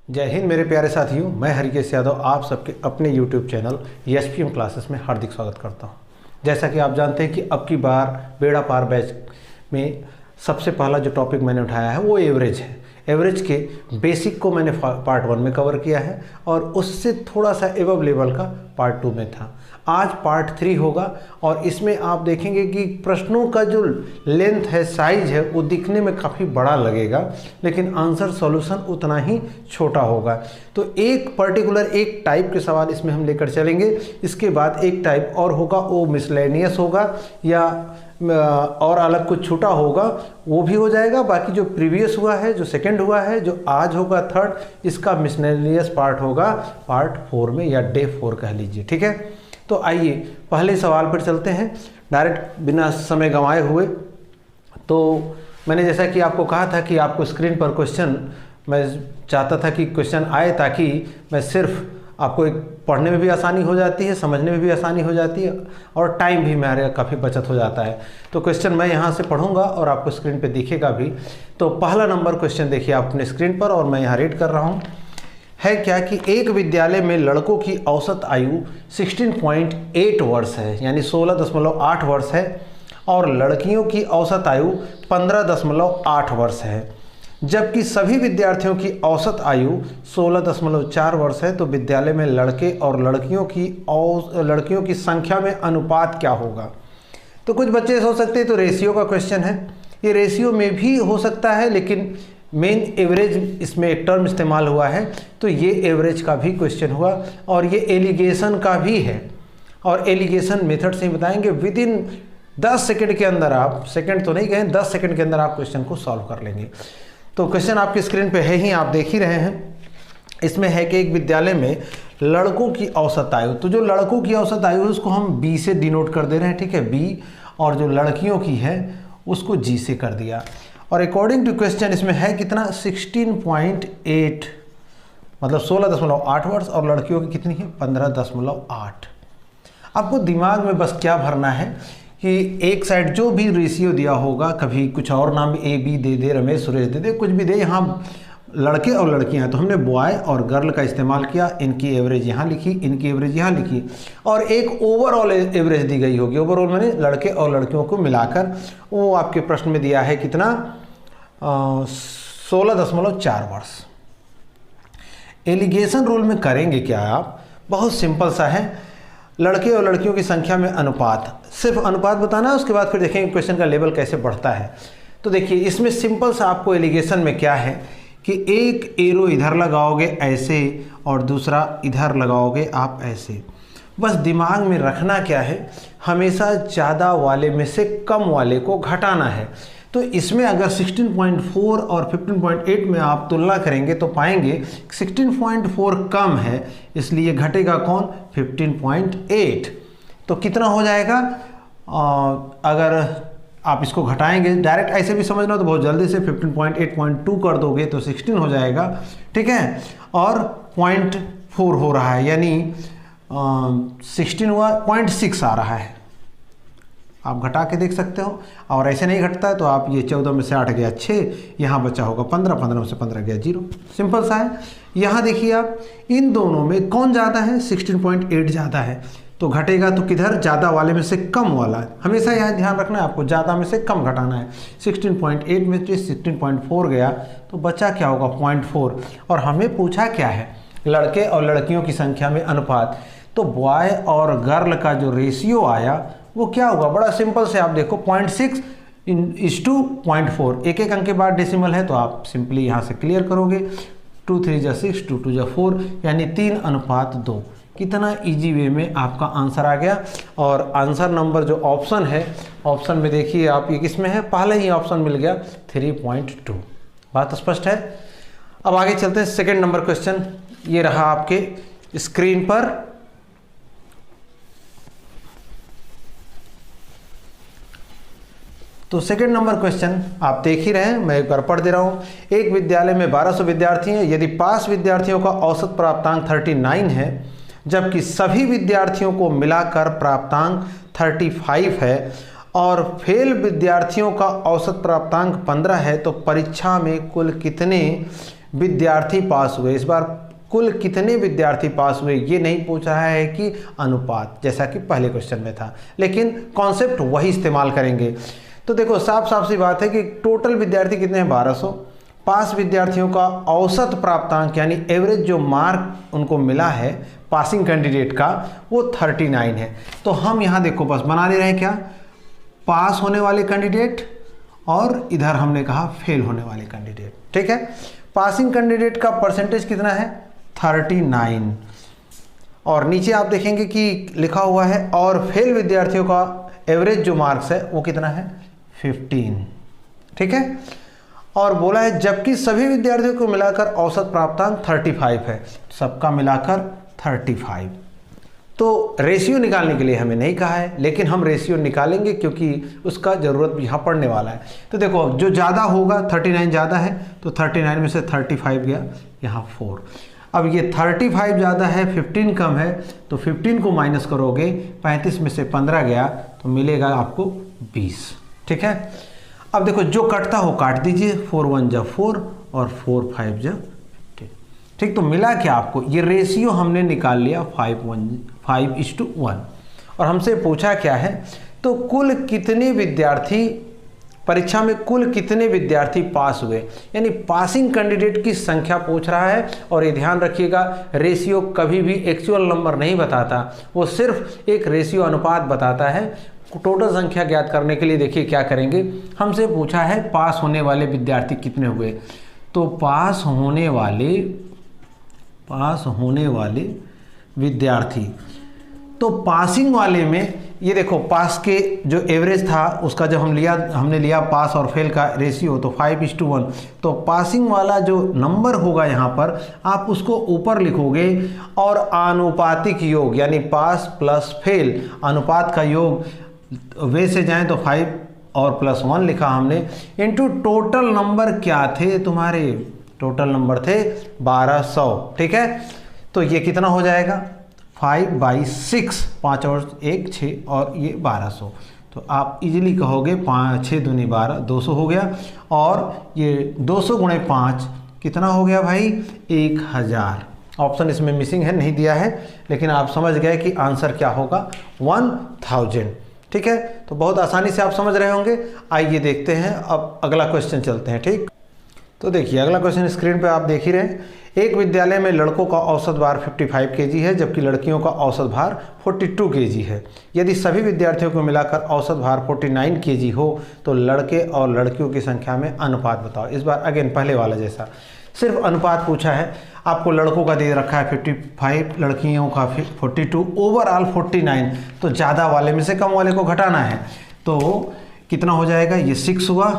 जय हिंद मेरे प्यारे साथियों, मैं हरिकेश यादव आप सबके अपने YouTube चैनल एसपीएम क्लासेस में हार्दिक स्वागत करता हूं। जैसा कि आप जानते हैं कि अब की बार बेड़ा पार बैच में सबसे पहला जो टॉपिक मैंने उठाया है वो एवरेज है। एवरेज के बेसिक को मैंने पार्ट 1 में कवर किया है और उससे थोड़ा सा एबव लेवल का पार्ट 2 में था। आज पार्ट 3 होगा और इसमें आप देखेंगे कि प्रश्नों का जो लेंथ है, साइज है, वो दिखने में काफ़ी बड़ा लगेगा, लेकिन आंसर सॉल्यूशन उतना ही छोटा होगा। तो एक पर्टिकुलर एक टाइप के सवाल इसमें हम लेकर चलेंगे। इसके बाद एक टाइप और होगा, वो मिसलेनियस होगा या और अलग कुछ छूटा होगा, वो भी हो जाएगा। बाकी जो प्रीवियस हुआ है, जो सेकंड हुआ है, जो आज होगा थर्ड, इसका मिसलेनियस पार्ट होगा पार्ट 4 में या डे 4 कह लीजिए। ठीक है, तो आइए पहले सवाल पर चलते हैं डायरेक्ट बिना समय गंवाए हुए। तो मैंने जैसा कि आपको कहा था कि आपको स्क्रीन पर क्वेश्चन, मैं चाहता था कि क्वेश्चन आए ताकि मैं सिर्फ आपको एक पढ़ने में भी आसानी हो जाती है, समझने में भी आसानी हो जाती है और टाइम भी मेरे काफ़ी बचत हो जाता है। तो क्वेश्चन मैं यहाँ से पढ़ूंगा और आपको स्क्रीन पे दिखेगा भी। तो पहला नंबर क्वेश्चन देखिए आप अपने स्क्रीन पर और मैं यहाँ रीड कर रहा हूँ। है क्या कि एक विद्यालय में लड़कों की औसत आयु 16.8 वर्ष है, यानी 16.8 वर्ष है, और लड़कियों की औसत आयु 15.8 वर्ष है। जबकि सभी विद्यार्थियों की औसत आयु 16.4 वर्ष है, तो विद्यालय में लड़के और लड़कियों की संख्या में अनुपात क्या होगा। तो कुछ बच्चे सोच सकते हैं तो रेशियो का क्वेश्चन है, ये रेशियो में भी हो सकता है, लेकिन मेन एवरेज इसमें एक टर्म इस्तेमाल हुआ है, तो ये एवरेज का भी क्वेश्चन हुआ और ये एलिगेशन का भी है। और एलिगेशन मेथड से ही बताएंगे। विद इन 10 सेकंड के अंदर, आप सेकंड तो नहीं कहें, 10 सेकंड के अंदर आप क्वेश्चन को सॉल्व कर लेंगे। तो क्वेश्चन आपकी स्क्रीन पे है ही, आप देख ही रहे हैं। इसमें है कि एक विद्यालय में लड़कों की औसत आयु, तो जो लड़कों की औसत आयु है उसको हम बी से डिनोट कर दे रहे हैं। ठीक है, बी, और जो लड़कियों की है उसको जी से कर दिया। और अकॉर्डिंग टू क्वेश्चन इसमें है कितना, 16.8, मतलब 16.8 वर्ष, और लड़कियों की कितनी है, 15.8। आपको दिमाग में बस क्या भरना है कि एक साइड जो भी रेशियो दिया होगा, कभी कुछ और नाम ए बी दे दे, रमेश सुरेश दे दे, कुछ भी दे, यहाँ लड़के और लड़कियां हैं तो हमने बॉय और गर्ल का इस्तेमाल किया। इनकी एवरेज यहाँ लिखी, इनकी एवरेज यहाँ लिखी, और एक ओवरऑल एवरेज दी गई होगी। ओवरऑल मैंने लड़के और लड़कियों को मिलाकर, वो आपके प्रश्न में दिया है कितना, 16.4 वर्ष। एलिगेशन रूल में करेंगे क्या आप, बहुत सिंपल सा है। लड़के और लड़कियों की संख्या में अनुपात, सिर्फ अनुपात बताना है, उसके बाद फिर देखेंगे क्वेश्चन का लेवल कैसे बढ़ता है। तो देखिए इसमें सिंपल सा आपको एलिगेशन में क्या है कि एक एरो इधर लगाओगे ऐसे और दूसरा इधर लगाओगे आप ऐसे। बस दिमाग में रखना क्या है, हमेशा ज़्यादा वाले में से कम वाले को घटाना है। तो इसमें अगर 16.4 और 15.8 में आप तुलना करेंगे तो पाएंगे 16.4 कम है, इसलिए घटेगा कौन, 15.8। तो कितना हो जाएगा, अगर आप इसको घटाएंगे, डायरेक्ट ऐसे भी समझना तो बहुत जल्दी से 15.8.2 कर दोगे तो 16 हो जाएगा। ठीक है, और 0.4 हो रहा है, यानी 16 हुआ, 0.6 आ रहा है। आप घटा के देख सकते हो, और ऐसे नहीं घटता है तो आप ये 14 में से 8 गया 6, यहाँ बचा होगा 15, 15 में से 15 गया 0। सिंपल सा है। यहाँ देखिए आप, इन दोनों में कौन ज़्यादा है, 16.8 ज़्यादा है, तो घटेगा तो किधर, ज़्यादा वाले में से कम वाला। हमेशा यहाँ ध्यान रखना है आपको, ज़्यादा में से कम घटाना है। 16.8 में से 16.4 गया तो बचा क्या होगा, 0.4। और हमें पूछा क्या है, लड़के और लड़कियों की संख्या में अनुपात, तो बॉय और गर्ल का जो रेशियो आया वो क्या होगा, बड़ा सिंपल से आप देखो, 0.6 = 0.4। एक एक अंक के बाद डेसिमल है तो आप सिंपली यहाँ से क्लियर करोगे, 2 3 जा 6, 2 2 जा 4, यानी 3:2। कितना इजी वे में आपका आंसर आ गया। और आंसर नंबर जो ऑप्शन है, ऑप्शन में देखिए आप, ये किस में है, पहले ही ऑप्शन मिल गया 3.2। बात स्पष्ट है। अब आगे चलते हैं, सेकंड नंबर क्वेश्चन ये रहा आपके स्क्रीन पर। तो सेकंड नंबर क्वेश्चन आप देख ही रहे हैं, मैं एक बार पढ़ दे रहा हूँ। एक विद्यालय में 1200 विद्यार्थी हैं, यदि पास विद्यार्थियों का औसत प्राप्तांक 39 है, जबकि सभी विद्यार्थियों को मिलाकर प्राप्तांक 35 है, और फेल विद्यार्थियों का औसत प्राप्तांक 15 है, तो परीक्षा में कुल कितने विद्यार्थी पास हुए। इस बार कुल कितने विद्यार्थी पास हुए ये नहीं पूछ रहा है कि अनुपात, जैसा कि पहले क्वेश्चन में था, लेकिन कॉन्सेप्ट वही इस्तेमाल करेंगे। तो देखो साफ साफ सी बात है कि टोटल विद्यार्थी कितने हैं 1200, पास विद्यार्थियों का औसत प्राप्तांक यानी एवरेज जो मार्क उनको मिला है पासिंग कैंडिडेट का वो 39 है। तो हम यहाँ देखो बस बना ले रहे हैं क्या, पास होने वाले कैंडिडेट और इधर हमने कहा फेल होने वाले कैंडिडेट। ठीक है, पासिंग कैंडिडेट का परसेंटेज कितना है 39 और नीचे आप देखेंगे कि लिखा हुआ है और फेल विद्यार्थियों का एवरेज जो मार्क्स है वो कितना है 15। ठीक है, और बोला है जबकि सभी विद्यार्थियों को मिलाकर औसत प्राप्तांक 35 है, सबका मिलाकर 35। तो रेशियो निकालने के लिए हमें नहीं कहा है, लेकिन हम रेशियो निकालेंगे क्योंकि उसका ज़रूरत यहाँ पड़ने वाला है। तो देखो जो ज़्यादा होगा 39 ज़्यादा है तो 39 में से 35 गया यहाँ 4। अब ये 35 ज़्यादा है 15 कम है तो 15 को माइनस करोगे, 35 में से 15 गया तो मिलेगा आपको 20। ठीक है, अब देखो जो कटता हो काट दीजिए, 4 1 जा 4 और 4 5 जा 15। ठीक, तो मिला क्या आपको, ये रेशियो हमने निकाल लिया 5:1 और हमसे पूछा क्या है, तो कुल कितने विद्यार्थी परीक्षा में कुल कितने विद्यार्थी पास हुए, यानी पासिंग कैंडिडेट की संख्या पूछ रहा है। और ये ध्यान रखिएगा रेशियो कभी भी एक्चुअल नंबर नहीं बताता, वो सिर्फ एक रेशियो अनुपात बताता है। टोटल संख्या ज्ञात करने के लिए देखिए क्या करेंगे, हमसे पूछा है पास होने वाले विद्यार्थी कितने हुए, तो पास होने वाले विद्यार्थी, तो पासिंग वाले में ये देखो पास के जो एवरेज था उसका जब हमने लिया पास और फेल का रेशियो तो 5:1, तो पासिंग वाला जो नंबर होगा यहाँ पर आप उसको ऊपर लिखोगे और आनुपातिक योग यानी पास प्लस फेल अनुपात का योग वे से जाएं तो 5 और +1 लिखा हमने इनटू टोटल नंबर क्या थे तुम्हारे, टोटल नंबर थे 1200। ठीक है, तो ये कितना हो जाएगा 5/6, 5 और 1 6 और ये 1200। तो आप इजीली कहोगे 5 6 दूनी 12 200 हो गया और ये 200 × 5 कितना हो गया भाई 1000। ऑप्शन इसमें मिसिंग है, नहीं दिया है, लेकिन आप समझ गए कि आंसर क्या होगा 1000। ठीक है, तो बहुत आसानी से आप समझ रहे होंगे। आइए देखते हैं अब अगला क्वेश्चन चलते हैं। ठीक, तो देखिए अगला क्वेश्चन स्क्रीन पे आप देख ही रहे हैं। एक विद्यालय में लड़कों का औसत भार 55 kg है जबकि लड़कियों का औसत भार 42 kg है। यदि सभी विद्यार्थियों को मिलाकर औसत भार 49 kg हो तो लड़के और लड़कियों की संख्या में अनुपात बताओ। इस बार अगेन पहले वाला जैसा सिर्फ अनुपात पूछा है, आपको लड़कों का दे रखा है 55, लड़कियों का 42, ओवरऑल 49, तो ज़्यादा वाले में से कम वाले को घटाना है। तो कितना हो जाएगा, ये 6 हुआ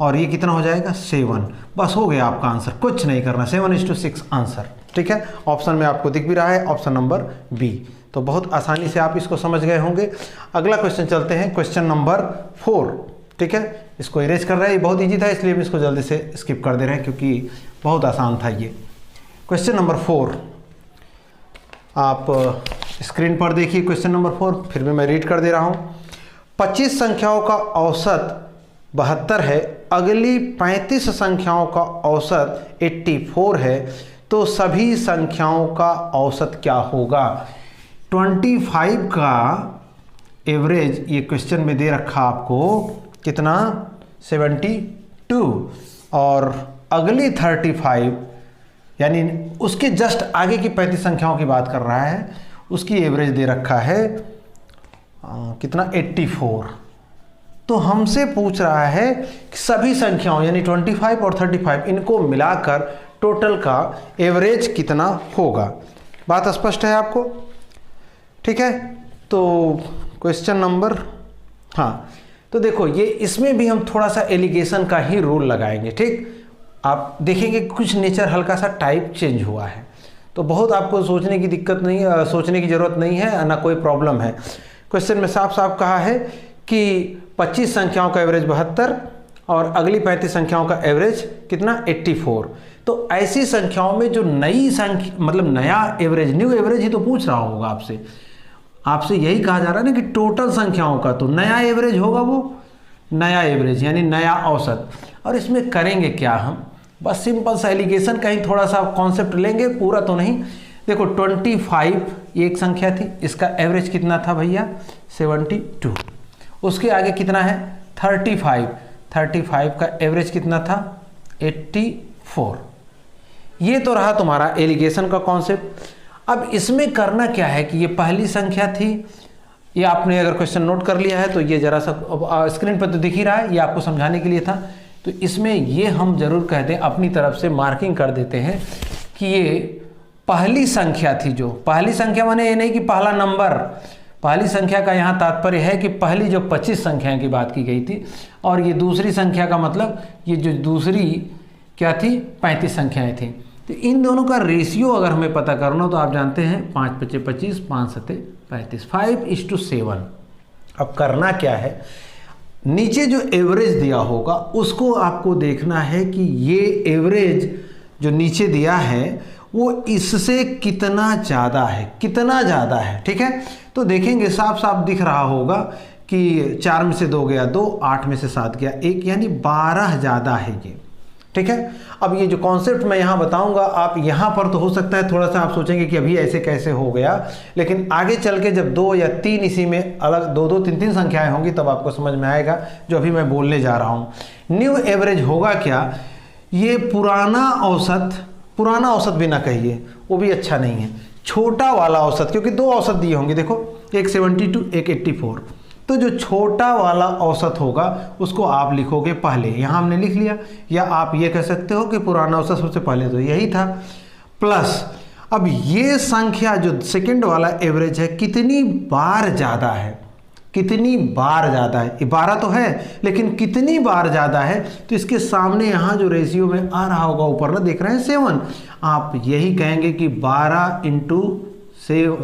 और ये कितना हो जाएगा 7। बस हो गया आपका आंसर, कुछ नहीं करना, 7:6 आंसर। ठीक है, ऑप्शन में आपको दिख भी रहा है ऑप्शन नंबर बी। तो बहुत आसानी से आप इसको समझ गए होंगे। अगला क्वेश्चन चलते हैं, क्वेश्चन नंबर 4। ठीक है, इसको इरेज कर रहे हैं, ये बहुत ईजी था इसलिए हम इसको जल्दी से स्किप कर दे रहे हैं क्योंकि बहुत आसान था ये। क्वेश्चन नंबर 4 आप स्क्रीन पर देखिए। क्वेश्चन नंबर 4 फिर भी मैं रीड कर दे रहा हूँ। 25 संख्याओं का औसत 72 है, अगली 35 संख्याओं का औसत 84 है, तो सभी संख्याओं का औसत क्या होगा। 25 का एवरेज ये क्वेश्चन में दे रखा आपको कितना 72 और अगली 35 यानी उसके जस्ट आगे की 35 संख्याओं की बात कर रहा है, उसकी एवरेज दे रखा है कितना 84। तो हमसे पूछ रहा है कि सभी संख्याओं यानी 25 और 35 इनको मिलाकर टोटल का एवरेज कितना होगा। बात स्पष्ट है आपको। ठीक है, तो क्वेश्चन नंबर तो देखो ये इसमें भी हम थोड़ा सा एलिगेशन का ही रूल लगाएंगे। ठीक, आप देखेंगे कुछ नेचर हल्का सा टाइप चेंज हुआ है, तो बहुत आपको सोचने की दिक्कत नहीं है, सोचने की ज़रूरत नहीं है, ना कोई प्रॉब्लम है। क्वेश्चन में साफ साफ कहा है कि 25 संख्याओं का एवरेज 72 और अगली 35 संख्याओं का एवरेज कितना 84। तो ऐसी संख्याओं में जो नई संख्या मतलब नया एवरेज, न्यू एवरेज ही तो पूछ रहा होगा आपसे यही कहा जा रहा है ना कि टोटल संख्याओं का तो नया एवरेज होगा, वो नया एवरेज यानी नया औसत। और इसमें करेंगे क्या हम, बस सिंपल सा एलिगेशन, कहीं थोड़ा सा कॉन्सेप्ट लेंगे, पूरा तो नहीं। देखो 25 ये एक संख्या थी, इसका एवरेज कितना था भैया 72। उसके आगे कितना है 35 का एवरेज कितना था 84। ये तो रहा तुम्हारा एलिगेशन का कॉन्सेप्ट। अब इसमें करना क्या है कि ये पहली संख्या थी, ये आपने अगर क्वेश्चन नोट कर लिया है तो ये जरा सा स्क्रीन पर तो दिख ही रहा है, ये आपको समझाने के लिए था। तो इसमें ये हम जरूर कहते हैं, अपनी तरफ से मार्किंग कर देते हैं कि ये पहली संख्या थी। जो पहली संख्या माने ये नहीं कि पहला नंबर, पहली संख्या का यहाँ तात्पर्य है कि पहली जो 25 संख्याएं की बात की गई थी, और ये दूसरी संख्या का मतलब ये जो दूसरी क्या थी 35 संख्याएं थी। तो इन दोनों का रेशियो अगर हमें पता करना हो तो आप जानते हैं 5 × 5 = 25, 5 × 7 = 35, 5:7। अब करना क्या है, नीचे जो एवरेज दिया होगा उसको आपको देखना है कि ये एवरेज जो नीचे दिया है वो इससे कितना ज़्यादा है, कितना ज़्यादा है। ठीक है, तो देखेंगे साफ साफ दिख रहा होगा कि 4 में से 2 गया 2, 8 में से 7 गया 1, यानी 12 ज़्यादा है ये। ठीक है, अब ये जो कॉन्सेप्ट मैं यहाँ बताऊंगा, आप यहाँ पर तो हो सकता है थोड़ा सा आप सोचेंगे कि अभी ऐसे कैसे हो गया, लेकिन आगे चल के जब 2 या 3 इसी में अलग 2-2, 3-3 संख्याएं होंगी तब आपको समझ में आएगा जो अभी मैं बोलने जा रहा हूँ। न्यू एवरेज होगा क्या, ये पुराना औसत भी ना कहिए, वो भी अच्छा नहीं है, छोटा वाला औसत, क्योंकि 2 औसत दिए होंगे, देखो एक 72 एक 84। तो जो छोटा वाला औसत होगा उसको आप लिखोगे पहले, यहाँ हमने लिख लिया, या आप ये कह सकते हो कि पुराना औसत सबसे पहले तो यही था, प्लस अब ये संख्या जो सेकंड वाला एवरेज है कितनी बार ज़्यादा है, कितनी बार ज़्यादा है, 12 तो है लेकिन कितनी बार ज़्यादा है, तो इसके सामने यहाँ जो रेशियो में आ रहा होगा ऊपर ना देख रहे हैं 7, आप यही कहेंगे कि 12 ×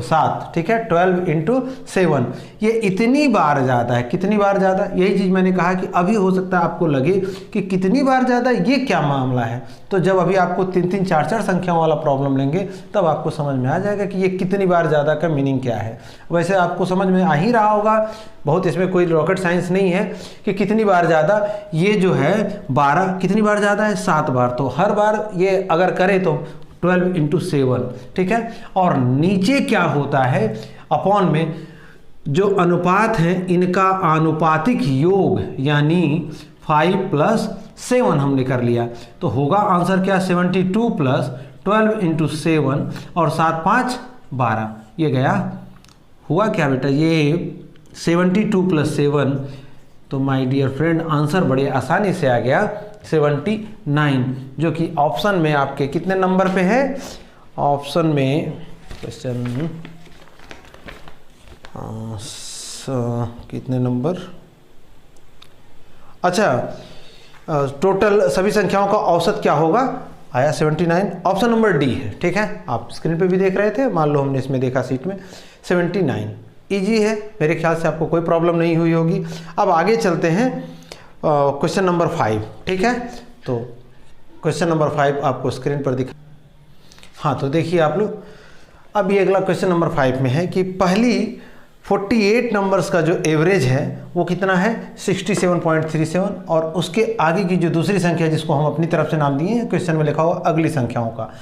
7, ठीक है 12 × 7, ये इतनी बार ज़्यादा है। कितनी बार ज़्यादा, यही चीज़ मैंने कहा कि अभी हो सकता है आपको लगे कि कितनी बार ज़्यादा, ये क्या मामला है। तो जब अभी आपको 3-3, 4-4 संख्याओं वाला प्रॉब्लम लेंगे तब आपको समझ में आ जाएगा कि ये कितनी बार ज़्यादा का मीनिंग क्या है। वैसे आपको समझ में आ ही रहा होगा, बहुत इसमें कोई रॉकेट साइंस नहीं है कि कितनी बार ज़्यादा, ये जो है 12 कितनी बार ज़्यादा है 7 बार, तो हर बार ये अगर करे तो 12 × 7, ठीक है। और नीचे क्या होता है, अपॉन में जो अनुपात है इनका आनुपातिक योग, यानी 5 + 7 हमने कर लिया, तो होगा आंसर क्या 72 + 12 × 7 और 7 × 5 = 12। ये गया, हुआ क्या बेटा, ये 72 + 7, तो माय डियर फ्रेंड आंसर बड़े आसानी से आ गया 79, जो कि ऑप्शन में आपके कितने नंबर पे है, ऑप्शन में क्वेश्चन कितने नंबर, अच्छा टोटल सभी संख्याओं का औसत क्या होगा, आया 79, ऑप्शन नंबर डी है। ठीक है, आप स्क्रीन पे भी देख रहे थे, मान लो हमने इसमें देखा सीट में 79, इजी है, मेरे ख्याल से आपको कोई प्रॉब्लम नहीं हुई होगी। अब आगे चलते हैं क्वेश्चन नंबर 5, ठीक है। तो क्वेश्चन नंबर 5 आपको स्क्रीन पर दिखा, हाँ तो देखिए आप लोग, अब ये अगला क्वेश्चन नंबर 5 में है कि पहली 48 नंबर्स का जो एवरेज है वो कितना है 67.37, और उसके आगे की जो दूसरी संख्या जिसको हम अपनी तरफ से नाम दिए हैं, क्वेश्चन में लिखा हुआ अगली संख्याओं का,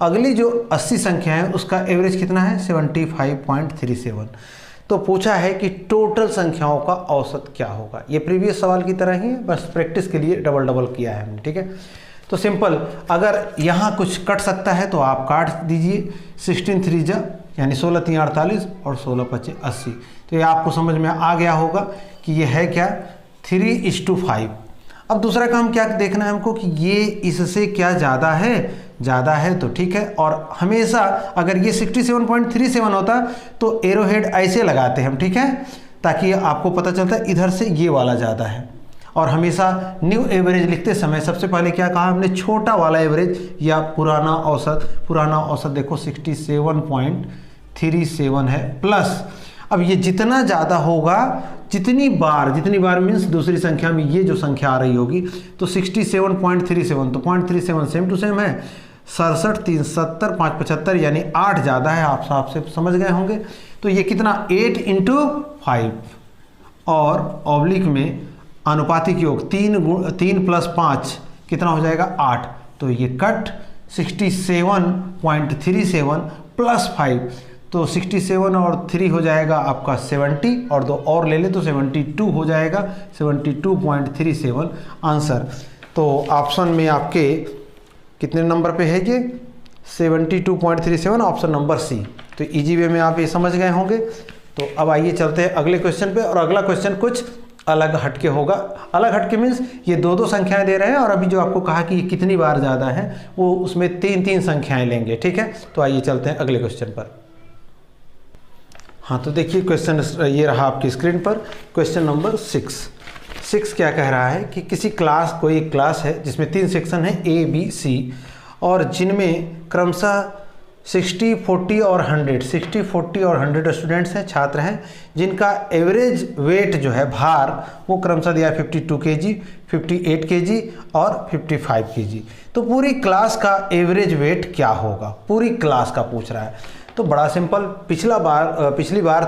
अगली जो 80 संख्या है उसका एवरेज कितना है 75.37। तो पूछा है कि टोटल संख्याओं का औसत क्या होगा। ये प्रीवियस सवाल की तरह ही है, बस प्रैक्टिस के लिए डबल किया है हमने, ठीक है। तो सिंपल, अगर यहाँ कुछ कट सकता है तो आप काट दीजिए, 16 × 3 = यानी 16 × 3 = 48 और 16 × 5 = 80। तो ये आपको समझ में आ गया होगा कि ये है क्या 3:5। अब दूसरा काम क्या देखना है हमको कि ये इससे क्या ज़्यादा है तो ठीक है। और हमेशा अगर ये 67.37 होता तो एरो हेड ऐसे लगाते हैं हम, ठीक है, ताकि आपको पता चलता है इधर से ये वाला ज़्यादा है। और हमेशा न्यू एवरेज लिखते समय सबसे पहले क्या कहा हमने, छोटा वाला एवरेज या पुराना औसत देखो 67.37 है, प्लस अब ये जितना ज़्यादा होगा, जितनी बार मीन्स दूसरी संख्या में ये जो संख्या आ रही होगी, तो 67.37, तो 0.37 सेम टू सेम है, 67, 3, 70, 5, 75, यानी 8 ज़्यादा है, आप साफ से समझ गए होंगे। तो ये कितना 8 × 5, और ऑब्लिक में अनुपातिक योग 3 + 5 कितना हो जाएगा 8, तो ये कट 67.37 प्लस 5, तो 67 और 3 हो जाएगा आपका 70, और 2 और ले ले तो 72 हो जाएगा, 72.37 आंसर। तो ऑप्शन में आपके कितने नंबर पे है ये? 72.37, ऑप्शन नंबर सी। तो इजी वे में आप ये समझ गए होंगे। तो अब आइए चलते हैं अगले क्वेश्चन पे, और अगला क्वेश्चन कुछ अलग हटके होगा। अलग हटके मीन्स ये दो संख्याएं दे रहे हैं, और अभी जो आपको कहा कि ये कितनी बार ज़्यादा है वो उसमें 3 संख्याएं लेंगे, ठीक है। तो आइए चलते हैं अगले क्वेश्चन पर। हाँ, तो देखिए क्वेश्चन ये रहा आपकी स्क्रीन पर, क्वेश्चन नंबर 6 क्या कह रहा है कि किसी क्लास, कोई एक क्लास है जिसमें 3 सेक्शन है A, B, C, और जिनमें क्रमशः 60, 40 और 100 स्टूडेंट्स हैं, छात्र हैं, जिनका एवरेज वेट जो है भार वो क्रमशः दिया है 52 kg, 58 kg और 55 kg। तो पूरी क्लास का एवरेज वेट क्या होगा, पूरी क्लास का पूछ रहा है। तो बड़ा सिंपल, पिछली बार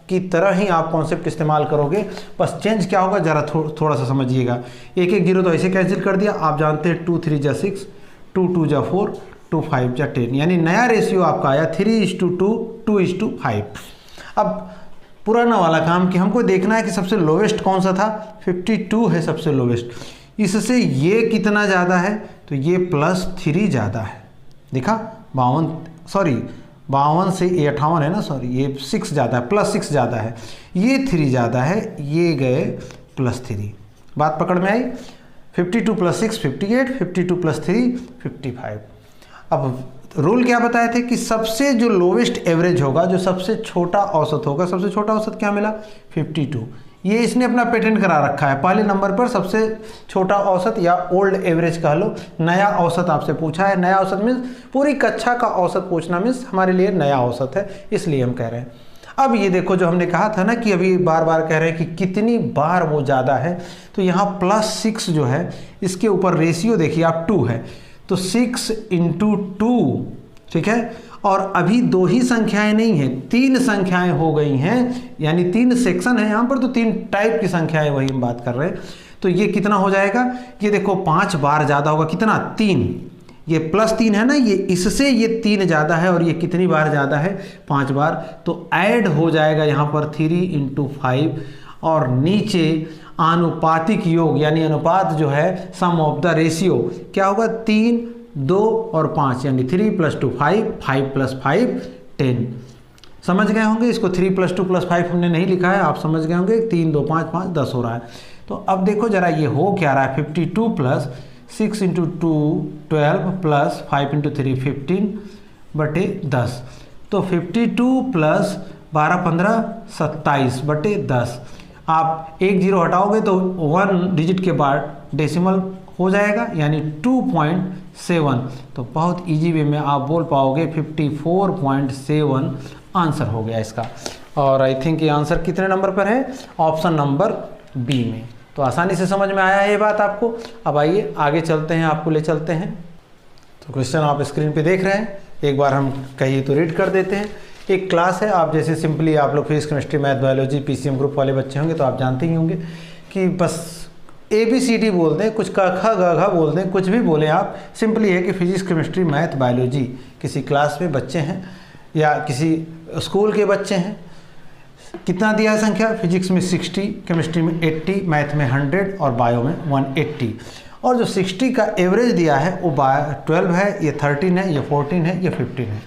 की तरह ही आप कॉन्सेप्ट इस्तेमाल करोगे, बस चेंज क्या होगा ज़रा थोड़ा सा समझिएगा। 1 0 तो ऐसे कैंसिल कर दिया, आप जानते हैं 2 3 6, 2 2 4, 2 5 10, यानी नया रेशियो आपका आया 3:2, 2:5। अब पुराना वाला काम कि हमको देखना है कि सबसे लोवेस्ट कौन सा था, 52 है सबसे लोवेस्ट, इससे ये कितना ज़्यादा है, तो ये +3 ज़्यादा है। देखा 52 से ये 58 है ना, सॉरी ये 6 ज़्यादा है, +6 ज़्यादा है, ये 3 ज़्यादा है, ये गए +3। बात पकड़ में आई? 52 + 6 58, 52 + 3 55। अब रूल क्या बताए थे कि सबसे जो लोवेस्ट एवरेज होगा, जो सबसे छोटा औसत होगा, सबसे छोटा औसत क्या मिला 52। ये इसने अपना पेटेंट करा रखा है, पहले नंबर पर सबसे छोटा औसत या ओल्ड एवरेज कह लो, नया औसत आपसे पूछा है। नया औसत मीन्स पूरी कक्षा का औसत पूछना मीन्स हमारे लिए नया औसत है, इसलिए हम कह रहे हैं। अब ये देखो जो हमने कहा था ना कि अभी बार बार कह रहे हैं कि कितनी बार वो ज़्यादा है, तो यहाँ +6 जो है इसके ऊपर रेशियो देखिए आप 2 है, तो 6 × 2, ठीक है। और अभी 2 ही संख्याएं नहीं हैं, 3 संख्याएं हो गई हैं, यानी 3 सेक्शन है यहाँ पर, तो 3 टाइप की संख्याएं वही हम बात कर रहे हैं। तो ये कितना हो जाएगा, ये देखो 5 बार ज़्यादा होगा, कितना 3, ये +3 है ना, ये इससे ये 3 ज़्यादा है, और ये कितनी बार ज़्यादा है 5 बार, तो ऐड हो जाएगा यहाँ पर 3 × 5, और नीचे आनुपातिक योग यानी अनुपात जो है सम ऑफ द रेशियो क्या होगा, 3 2 और 5, यानी 3 + 2 5, 5 + 5 10। समझ गए होंगे, इसको 3 + 2 + 5 हमने नहीं लिखा है, आप समझ गए होंगे, 3 2 5 5 10 हो रहा है। तो अब देखो जरा ये हो क्या रहा है, 52 + 6 × 2 12 + 5 × 3 15/10। तो 52 + 12 15 27/10। आप 1 0 हटाओगे तो 1 डिजिट के बाद डेसिमल हो जाएगा, यानी 2.7। तो बहुत इजी वे में आप बोल पाओगे 54.7 आंसर हो गया इसका। और आई थिंक ये आंसर कितने नंबर पर है, ऑप्शन नंबर बी में। तो आसानी से समझ में आया है ये बात आपको। अब आइए आगे चलते हैं, आपको ले चलते हैं। तो क्वेश्चन आप स्क्रीन पे देख रहे हैं, एक बार हम कहिए तो रीड कर देते हैं। एक क्लास है, आप जैसे सिंपली आप लोग physics chemistry math biology PCM group वाले बच्चे होंगे तो आप जानते ही होंगे कि बस ABCD बोल दें, कुछ क ख ग घ बोल दें, कुछ भी बोलें आप, सिंपली है कि फिजिक्स केमिस्ट्री मैथ बायोलॉजी किसी क्लास में बच्चे हैं या किसी स्कूल के बच्चे हैं। कितना दिया है संख्या, फिजिक्स में 60, केमिस्ट्री में 80, मैथ में 100 और बायो में 180। और जो 60 का एवरेज दिया है वो 12 है, ये 13 है, ये 14 है, ये 15 है।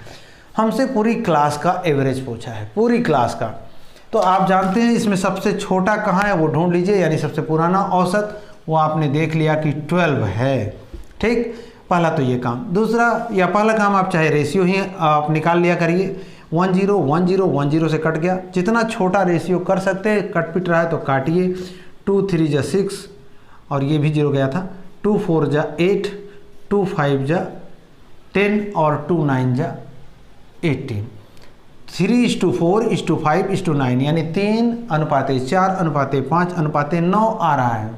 हमसे पूरी क्लास का एवरेज पूछा है, पूरी क्लास का। तो आप जानते हैं इसमें सबसे छोटा कहाँ है वो ढूंढ लीजिए, यानी सबसे पुराना औसत वो आपने देख लिया कि 12 है, ठीक। पहला तो ये काम। दूसरा या पहला काम आप चाहे रेशियो ही आप निकाल लिया करिए, 1 0 1 0 1 0 से कट गया, जितना छोटा रेशियो कर सकते हैं, कट पिट रहा है तो काटिए। 2 3 6 और ये भी 0 गया था, 2 4 8, 2 5 10 और 2 9 18। 3:4:5:9, यानी 3:4:5:9 आ रहा है।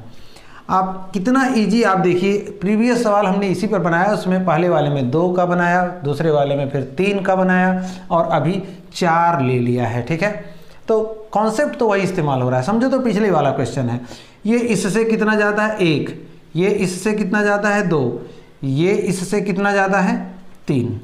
आप कितना इजी, आप देखिए प्रीवियस सवाल हमने इसी पर बनाया, उसमें पहले वाले में 2 का बनाया, दूसरे वाले में फिर 3 का बनाया और अभी 4 ले लिया है, ठीक है। तो कॉन्सेप्ट तो वही इस्तेमाल हो रहा है, समझो। तो पिछले वाला क्वेश्चन है, ये इससे कितना ज़्यादा है 1, ये इससे कितना ज़्यादा है 2, ये इससे कितना ज़्यादा है 3,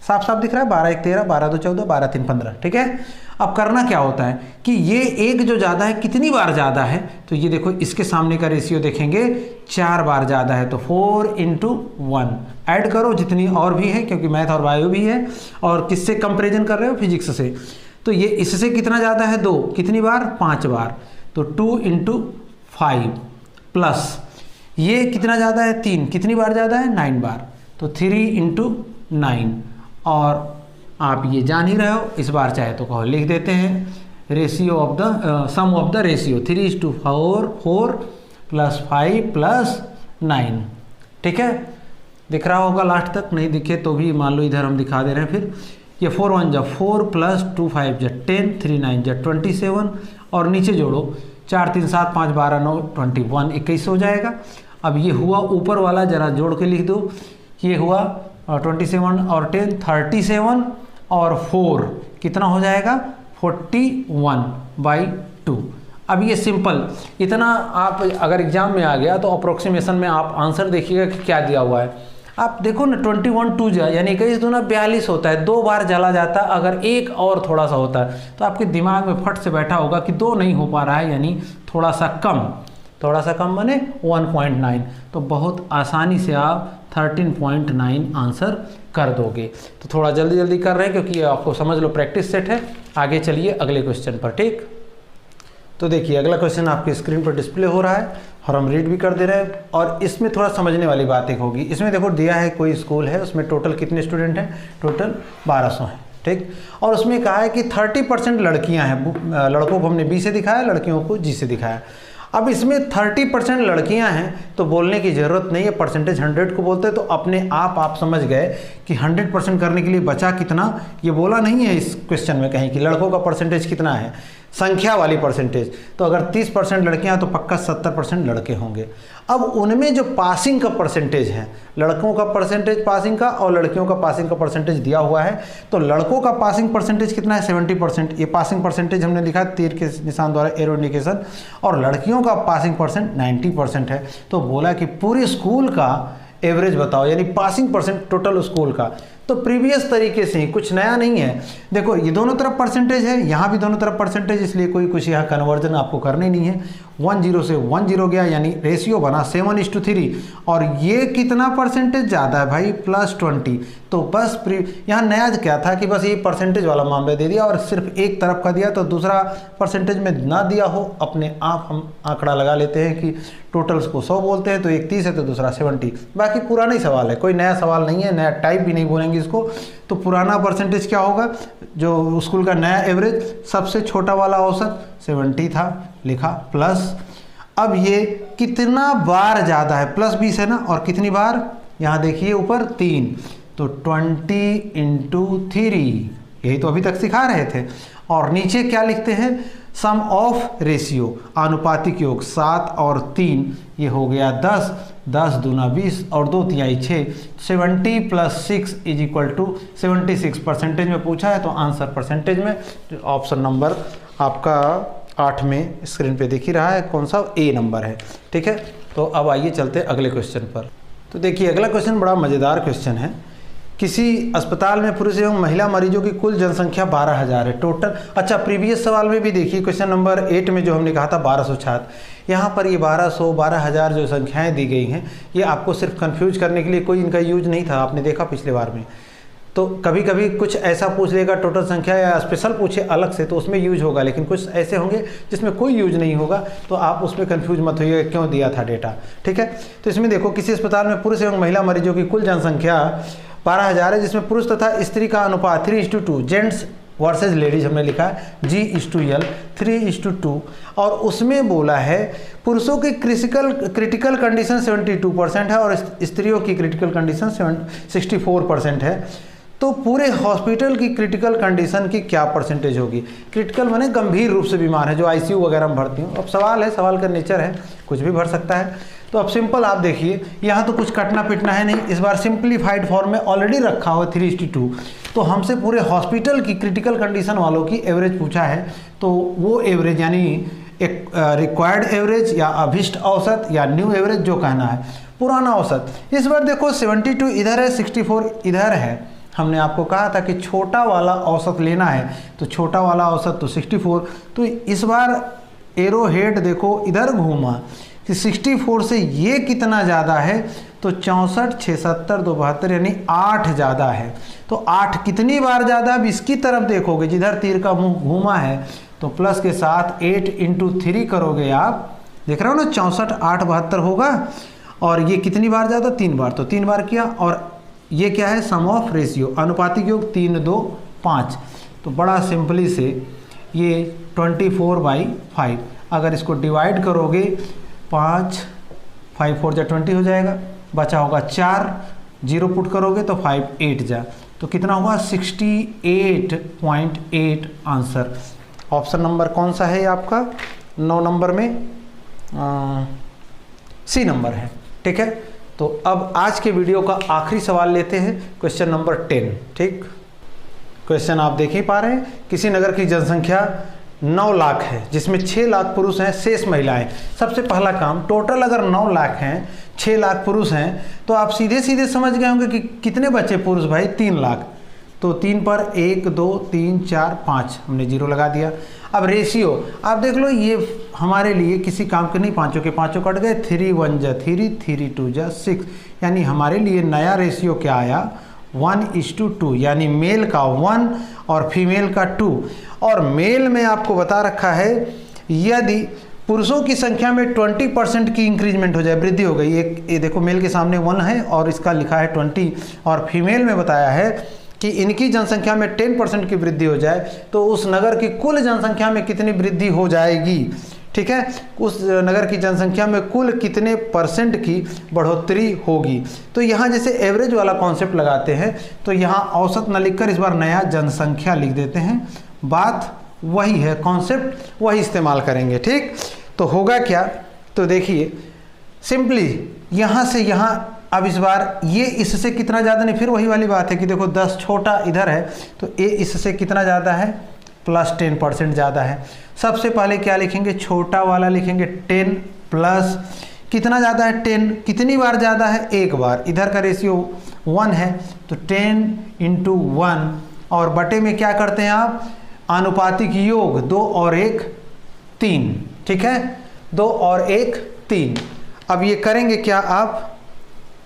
साफ साफ दिख रहा है, 12 1 13, 12 2 14, 12 3 15, ठीक है। अब करना क्या होता है कि ये एक जो ज़्यादा है कितनी बार ज़्यादा है, तो ये देखो इसके सामने का रेशियो देखेंगे 4 बार ज़्यादा है, तो 4 × 1 ऐड करो जितनी और भी है, क्योंकि मैथ और बायो भी है, और किससे कंपेरिजन कर रहे हो, फिजिक्स से। तो ये इससे कितना ज़्यादा है 2, कितनी बार 5 बार, तो 2 × 5 प्लस ये कितना ज़्यादा है 3, कितनी बार ज़्यादा है 9 बार, तो 3 × 9। और आप ये जान ही रहे हो, इस बार चाहे तो कहो लिख देते हैं, ratio of the sum of the ratio 3:4, 4 + 5 + 9, ठीक है। दिख रहा होगा लास्ट तक, नहीं दिखे तो भी मान लो इधर हम दिखा दे रहे हैं। फिर ये 4 1 जा 4 + 2 5 जा 10, 3 9 जा 27, और नीचे जोड़ो 4 3 7 5 12 9 21, 21 हो जाएगा। अब ये हुआ ऊपर वाला, जरा जोड़ के लिख दो, ये हुआ 27 और 10 37, और 4 कितना हो जाएगा 41/2। अब ये सिंपल इतना, आप अगर एग्जाम में आ गया तो अप्रोक्सीमेशन में आप आंसर देखिएगा कि क्या दिया हुआ है। आप देखो ना 21 2 जा यानी 21 दूना 42 होता है, 2 बार जला जाता। अगर एक और थोड़ा सा होता है तो आपके दिमाग में फट से बैठा होगा कि 2 नहीं हो पा रहा है, यानी थोड़ा सा कम माने 1.9। तो बहुत आसानी से आप 13.9 आंसर कर दोगे। तो थोड़ा जल्दी जल्दी कर रहे हैं क्योंकि आपको समझ लो प्रैक्टिस सेट है। आगे चलिए अगले क्वेश्चन पर, ठीक। तो देखिए अगला क्वेश्चन आपके स्क्रीन पर डिस्प्ले हो रहा है और हम रीड भी कर दे रहे हैं, और इसमें थोड़ा समझने वाली बात एक होगी। इसमें देखो दिया है कोई स्कूल है, उसमें टोटल कितने स्टूडेंट हैं, टोटल 1200 हैं, ठीक। और उसमें कहा है कि 30% लड़कियां हैं, लड़कों को हमने बी से दिखाया, लड़कियों को जी से दिखाया। अब इसमें 30% लड़कियां हैं तो बोलने की ज़रूरत नहीं है, परसेंटेज 100 को बोलते हैं, तो अपने आप समझ गए कि 100% करने के लिए बचा कितना। ये बोला नहीं है इस क्वेश्चन में कहीं कि लड़कों का परसेंटेज कितना है, संख्या वाली परसेंटेज। तो अगर 30% लड़कियां तो पक्का 70% लड़के होंगे। अब उनमें जो पासिंग का परसेंटेज है, लड़कों का परसेंटेज पासिंग का और लड़कियों का पासिंग का परसेंटेज दिया हुआ है। तो लड़कों का पासिंग परसेंटेज कितना है 70%, ये पासिंग परसेंटेज हमने लिखा तीर के निशान द्वारा एरो इंडिकेशन, और लड़कियों का पासिंग परसेंट 90% है। तो बोला कि पूरे स्कूल का एवरेज बताओ, यानी पासिंग परसेंट टोटल स्कूल का। तो प्रीवियस तरीके से ही, कुछ नया नहीं है। देखो ये दोनों तरफ परसेंटेज है, यहाँ भी दोनों तरफ परसेंटेज, इसलिए कोई कुछ यहाँ कन्वर्जन आपको करने नहीं है। 10 से 10 गया, यानी रेशियो बना 7:3, और ये कितना परसेंटेज ज़्यादा है भाई +20। तो बस यहाँ नया क्या था कि बस ये परसेंटेज वाला मामला दे दिया और सिर्फ एक तरफ का दिया, तो दूसरा परसेंटेज में ना दिया हो, अपने आप हम आंकड़ा लगा लेते हैं कि टोटल्स को 100 बोलते हैं, तो एक 30 है तो दूसरा 70। बाकी पुराना ही सवाल है, कोई नया सवाल नहीं है, नया टाइप भी नहीं बोलेंगे इसको। तो पुराना परसेंटेज क्या होगा, जो स्कूल का नया एवरेज सबसे छोटा वाला औसत 70 था, लिखा प्लस। अब ये कितना बार ज़्यादा है, +20 है ना, और कितनी बार यहाँ देखिए ऊपर 3, तो 20 × 3, यही तो अभी तक सिखा रहे थे। और नीचे क्या लिखते हैं, सम ऑफ रेशियो, आनुपातिक योग 7 और 3, ये हो गया 10, 10 दूना 20 और 2 तिहाई 6, 70 + 6 = 76। परसेंटेज में पूछा है तो आंसर परसेंटेज में ऑप्शन नंबर आपका 8 में स्क्रीन पे दिख ही रहा है, कौन सा ए नंबर है, ठीक है। तो अब आइए चलते अगले क्वेश्चन पर। तो देखिए अगला क्वेश्चन बड़ा मज़ेदार क्वेश्चन है। किसी अस्पताल में पुरुष एवं महिला मरीजों की कुल जनसंख्या 12,000 है टोटल। अच्छा, प्रीवियस सवाल में भी देखिए क्वेश्चन नंबर 8 में जो हमने कहा था 1200 छात्र, यहाँ पर ये 1200 12,000 जो संख्याएं दी गई हैं, ये आपको सिर्फ कंफ्यूज करने के लिए, कोई इनका यूज नहीं था, आपने देखा पिछले बार में। तो कभी कभी कुछ ऐसा पूछ लेगा टोटल संख्या या स्पेशल पूछे अलग से तो उसमें यूज होगा, लेकिन कुछ ऐसे होंगे जिसमें कोई यूज नहीं होगा, तो आप उसमें कंफ्यूज मत होइएगा क्यों दिया था डेटा, ठीक है। तो इसमें देखो किसी अस्पताल में पुरुष एवं महिला मरीजों की कुल जनसंख्या 12,000 है, जिसमें पुरुष तथा स्त्री का अनुपात 3:2, जेंट्स वर्सेज लेडीज हमने लिखा है G:1 3:2, और उसमें बोला है पुरुषों की क्रिटिकल कंडीशन 72% है और स्त्रियों की क्रिटिकल कंडीशन 64% है। तो पूरे हॉस्पिटल की क्रिटिकल कंडीशन की क्या परसेंटेज होगी। क्रिटिकल माने गंभीर रूप से बीमार है, जो ICU वगैरह में भर्ती हूँ। अब सवाल है, सवाल का नेचर है, कुछ भी भर सकता है। तो अब सिंपल आप देखिए, यहाँ तो कुछ कटना पिटना है नहीं, इस बार सिंप्लीफाइड फॉर्म में ऑलरेडी रखा हुआ 3:2। तो हमसे पूरे हॉस्पिटल की क्रिटिकल कंडीशन वालों की एवरेज पूछा है, तो वो एवरेज यानी एक रिक्वायर्ड एवरेज या अभिष्ट औसत या न्यू एवरेज जो कहना है, पुराना औसत। इस बार देखो 72 इधर है, 64 इधर है। हमने आपको कहा था कि छोटा वाला औसत लेना है, तो छोटा वाला औसत तो 64। तो इस बार एरो हेड देखो इधर घूमा कि 64 से ये कितना ज़्यादा है, तो 64, 76, 272 यानी 8 ज़्यादा है। तो 8 कितनी बार ज़्यादा, अब इसकी तरफ देखोगे जिधर तीर का मुंह घूमा है, तो प्लस के साथ 8 × 3 करोगे आप, देख रहे हो ना, 64, 8, 72 होगा। और ये कितनी बार ज़्यादा, 3 बार, तो 3 बार किया। और ये क्या है, सम ऑफ रेशियो, अनुपातिक योग 3, 2, 5। तो बड़ा सिंपली से ये 24/5, अगर इसको डिवाइड करोगे 5, 5 4 जा 20 हो जाएगा, बचा होगा 4, 0 पुट करोगे तो 5 8 जा, तो कितना होगा 68.8 आंसर। ऑप्शन नंबर कौन सा है आपका 9 नंबर में, सी नंबर है। ठीक है, तो अब आज के वीडियो का आखिरी सवाल लेते हैं, क्वेश्चन नंबर 10। ठीक, क्वेश्चन आप देख ही पा रहे हैं, किसी नगर की जनसंख्या 9 लाख है जिसमें 6 लाख पुरुष हैं, शेष महिलाएं। सबसे पहला काम, टोटल अगर 9 लाख हैं, 6 लाख पुरुष हैं, तो आप सीधे सीधे समझ गए होंगे कि कितने बचे पुरुष भाई, 3 लाख। तो 3 पर 1, 2, 3, 4, 5 हमने 0 लगा दिया। अब रेशियो आप देख लो, ये हमारे लिए किसी काम के नहीं, पाँचों के पाँचों कट गए, 3 1 जा 3, 3 2 जा 6, यानी हमारे लिए नया रेशियो क्या आया, 1:2, यानी मेल का 1 और फीमेल का 2। और मेल में आपको बता रखा है यदि पुरुषों की संख्या में 20% की इंक्रीजमेंट हो जाए, वृद्धि हो गई, एक ये देखो मेल के सामने 1 है और इसका लिखा है 20, और फीमेल में बताया है कि इनकी जनसंख्या में 10% की वृद्धि हो जाए, तो उस नगर की कुल जनसंख्या में कितनी वृद्धि हो जाएगी। ठीक है, उस नगर की जनसंख्या में कुल कितने % की बढ़ोतरी होगी। तो यहाँ जैसे एवरेज वाला कॉन्सेप्ट लगाते हैं, तो यहाँ औसत न लिखकर इस बार नया जनसंख्या लिख देते हैं। बात वही है, कॉन्सेप्ट वही इस्तेमाल करेंगे। ठीक, तो होगा क्या, तो देखिए सिंपली यहाँ से यहाँ, अब इस बार ये इससे कितना ज़्यादा नहीं, फिर वही वाली बात है कि देखो 10 छोटा इधर है, तो ये इससे कितना ज़्यादा है, प्लस 10% ज़्यादा है। सबसे पहले क्या लिखेंगे, छोटा वाला लिखेंगे 10 प्लस कितना ज़्यादा है, 10 कितनी बार ज़्यादा है, एक बार। इधर का रेशियो 1 है, तो 10 × 1, और बटे में क्या करते हैं आप, आनुपातिक योग 2 और 1 3। ठीक है, 2 और 1 3। अब ये करेंगे क्या आप,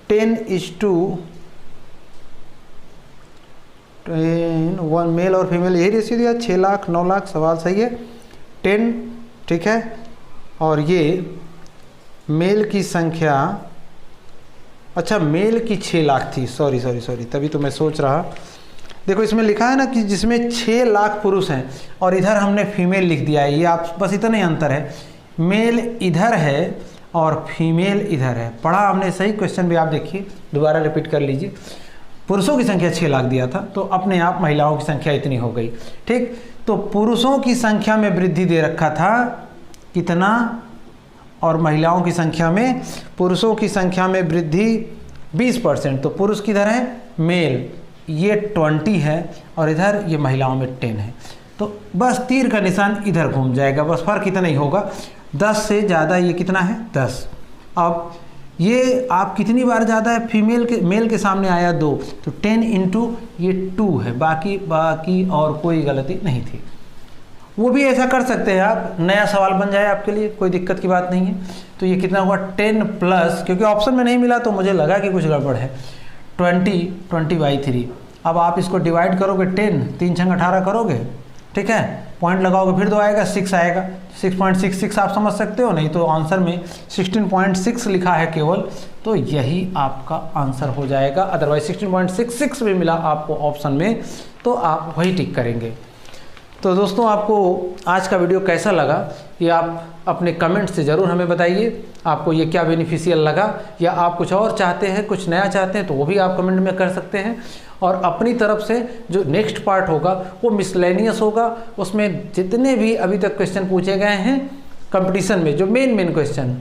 10:1 मेल और फीमेल, यही रेशियो दिया, 6 लाख 9 लाख, सवाल सही है, 10। ठीक है, और ये मेल की संख्या, अच्छा मेल की 6 लाख थी, सॉरी, तभी तो मैं सोच रहा। देखो इसमें लिखा है ना कि जिसमें 6 लाख पुरुष हैं, और इधर हमने फीमेल लिख दिया है, ये आप बस इतना ही अंतर है, मेल इधर है और फीमेल इधर है। पढ़ा हमने सही, क्वेश्चन भी आप देखिए, दोबारा रिपीट कर लीजिए। पुरुषों की संख्या 6 लाख दिया था, तो अपने आप महिलाओं की संख्या इतनी हो गई। ठीक, तो पुरुषों की संख्या में वृद्धि दे रखा था कितना, और महिलाओं की संख्या में, पुरुषों की संख्या में वृद्धि 20%, तो पुरुष किधर है, मेल, ये 20 है, और इधर ये महिलाओं में 10 है। तो बस तीर का निशान इधर घूम जाएगा, बस फर्क इतना ही होगा, 10 से ज़्यादा ये कितना है, 10। अब ये आप कितनी बार ज़्यादा है, फीमेल के, मेल के सामने आया 2, तो 10 × ये 2 है, बाकी और कोई गलती नहीं थी। वो भी ऐसा कर सकते हैं आप, नया सवाल बन जाए आपके लिए, कोई दिक्कत की बात नहीं है। तो ये कितना हुआ, 10 प्लस, क्योंकि ऑप्शन में नहीं मिला तो मुझे लगा कि कुछ गड़बड़ है, 20/3। अब आप इसको डिवाइड करोगे, 10 3 6 18 करोगे, ठीक है, पॉइंट लगाओगे, फिर 2 आएगा, 6 आएगा, 6.66 आप समझ सकते हो, नहीं तो आंसर में 16.6 लिखा है केवल, तो यही आपका आंसर हो जाएगा। अदरवाइज 16.66 भी मिला आपको ऑप्शन में, तो आप वही टिक करेंगे। तो दोस्तों आपको आज का वीडियो कैसा लगा, ये आप अपने कमेंट से ज़रूर हमें बताइए। आपको ये क्या बेनिफिशियल लगा, या आप कुछ और चाहते हैं, कुछ नया चाहते हैं, तो वो भी आप कमेंट में कर सकते हैं। और अपनी तरफ से जो नेक्स्ट पार्ट होगा वो मिसलेनियस होगा, उसमें जितने भी अभी तक क्वेश्चन पूछे गए हैं कंपटीशन में, जो मेन क्वेश्चन,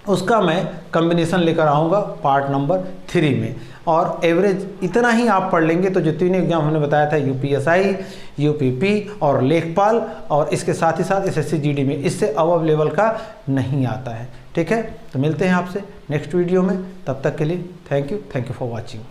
उसका मैं कॉम्बिनेशन लेकर आऊँगा पार्ट नंबर 3 में। और एवरेज इतना ही आप पढ़ लेंगे तो जो 3 एग्जाम हमने बताया था, UPSI, UPP और लेखपाल, और इसके साथ ही साथ SSC GD में, इससे अबव लेवल का नहीं आता है। ठीक है, तो मिलते हैं आपसे नेक्स्ट वीडियो में। तब तक के लिए थैंक यू फॉर वॉचिंग।